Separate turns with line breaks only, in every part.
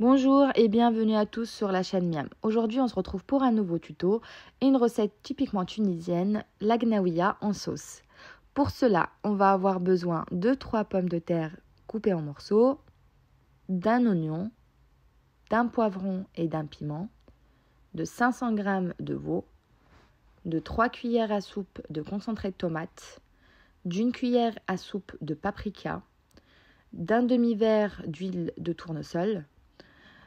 Bonjour et bienvenue à tous sur la chaîne Miam. Aujourd'hui on se retrouve pour un nouveau tuto et une recette typiquement tunisienne, la gnaouia en sauce. Pour cela, on va avoir besoin de 3 pommes de terre coupées en morceaux, d'un oignon, d'un poivron et d'un piment, de 500 g de veau, de 3 cuillères à soupe de concentré de tomate, d'une cuillère à soupe de paprika, d'un demi-verre d'huile de tournesol,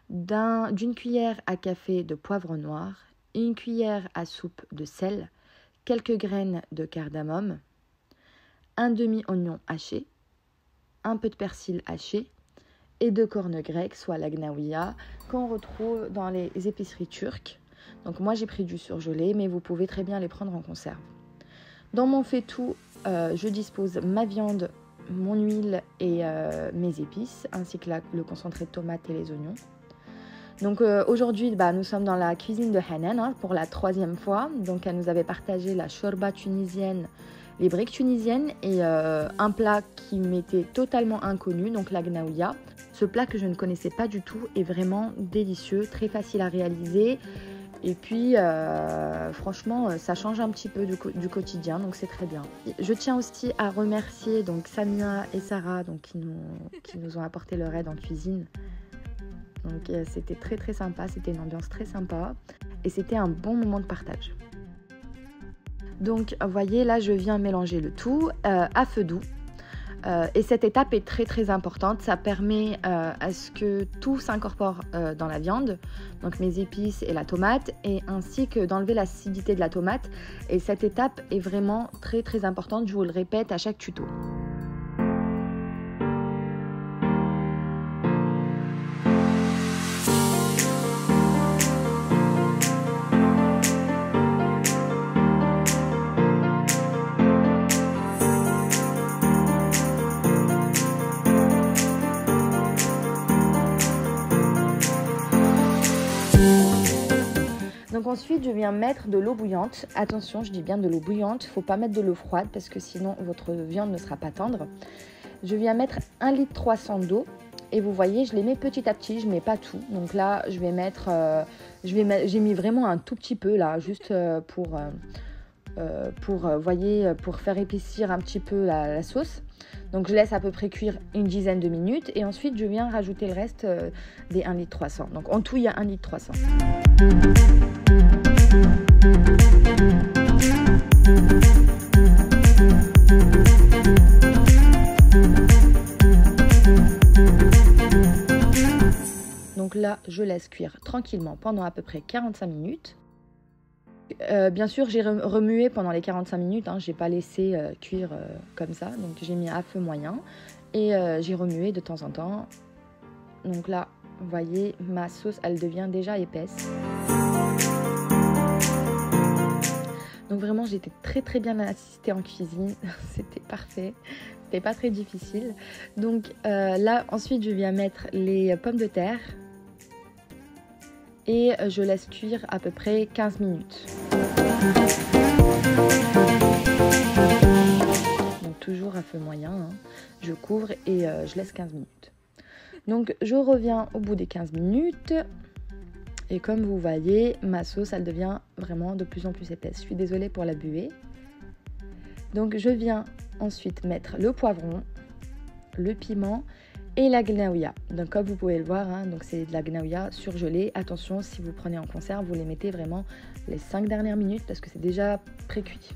d'une cuillère à café de poivre noir, une cuillère à soupe de sel, quelques graines de cardamome, un demi-oignon haché, un peu de persil haché et 2 cornes grecques, soit la gnaouia, qu'on retrouve dans les épiceries turques. Donc moi j'ai pris du surgelé, mais vous pouvez très bien les prendre en conserve. Dans mon faitout, je dispose ma viande, mon huile et mes épices, ainsi que le concentré de tomate et les oignons. Donc aujourd'hui, nous sommes dans la cuisine de Hanan pour la 3e fois. Donc elle nous avait partagé la shorba tunisienne, les briques tunisiennes et un plat qui m'était totalement inconnu, donc la gnaouia. Ce plat que je ne connaissais pas du tout est vraiment délicieux, très facile à réaliser. Et puis franchement, ça change un petit peu du quotidien, donc c'est très bien. Je tiens aussi à remercier donc Samia et Sarah donc, qui nous ont apporté leur aide en cuisine. Donc c'était très sympa, c'était une ambiance très sympa et c'était un bon moment de partage. Donc vous voyez là je viens mélanger le tout à feu doux et cette étape est très importante, ça permet à ce que tout s'incorpore dans la viande, donc mes épices et la tomate, et ainsi que d'enlever l'acidité de la tomate, et cette étape est vraiment très importante, je vous le répète à chaque tuto. Donc ensuite je viens mettre de l'eau bouillante, attention je dis bien de l'eau bouillante, il ne faut pas mettre de l'eau froide parce que sinon votre viande ne sera pas tendre. Je viens mettre 1,3 litre d'eau et vous voyez je les mets petit à petit, je ne mets pas tout. Donc là je vais mettre, j'ai mis vraiment un tout petit peu là, juste pour faire épaissir un petit peu la sauce. Donc je laisse à peu près cuire une dizaine de minutes et ensuite je viens rajouter le reste des 1,3 litre. Donc en tout il y a 1,3 litre. Donc là je laisse cuire tranquillement pendant à peu près 45 minutes. Bien sûr j'ai remué pendant les 45 minutes, je n'ai pas laissé cuire comme ça, donc j'ai mis à feu moyen et j'ai remué de temps en temps. Donc là vous voyez ma sauce elle devient déjà épaisse. Donc vraiment j'étais très bien assistée en cuisine, c'était parfait, c'était pas très difficile. Donc là ensuite je viens mettre les pommes de terre et je laisse cuire à peu près 15 minutes. Donc toujours à feu moyen, je couvre et je laisse 15 minutes. Donc je reviens au bout des 15 minutes et comme vous voyez ma sauce elle devient vraiment de plus en plus épaisse. Je suis désolée pour la buée. Donc je viens ensuite mettre le poivron, le piment et la gnaouia. Donc comme vous pouvez le voir, donc c'est de la gnaouia surgelée. Attention, si vous prenez en conserve, vous les mettez vraiment les 5 dernières minutes parce que c'est déjà pré-cuit.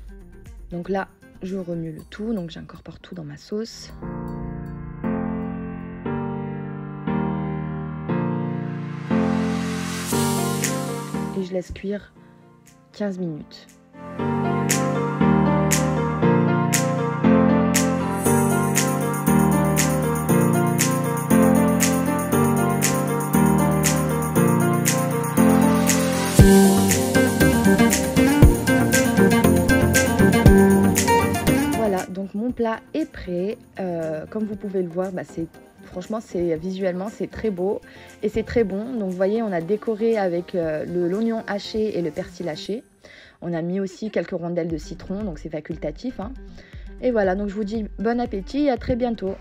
Donc là, je remue le tout, donc j'incorpore tout dans ma sauce. Et je laisse cuire 15 minutes. Donc mon plat est prêt, comme vous pouvez le voir, franchement visuellement c'est très beau et c'est très bon. Donc vous voyez on a décoré avec l'oignon haché et le persil haché. On a mis aussi quelques rondelles de citron, donc c'est facultatif. Et voilà, donc je vous dis bon appétit et à très bientôt.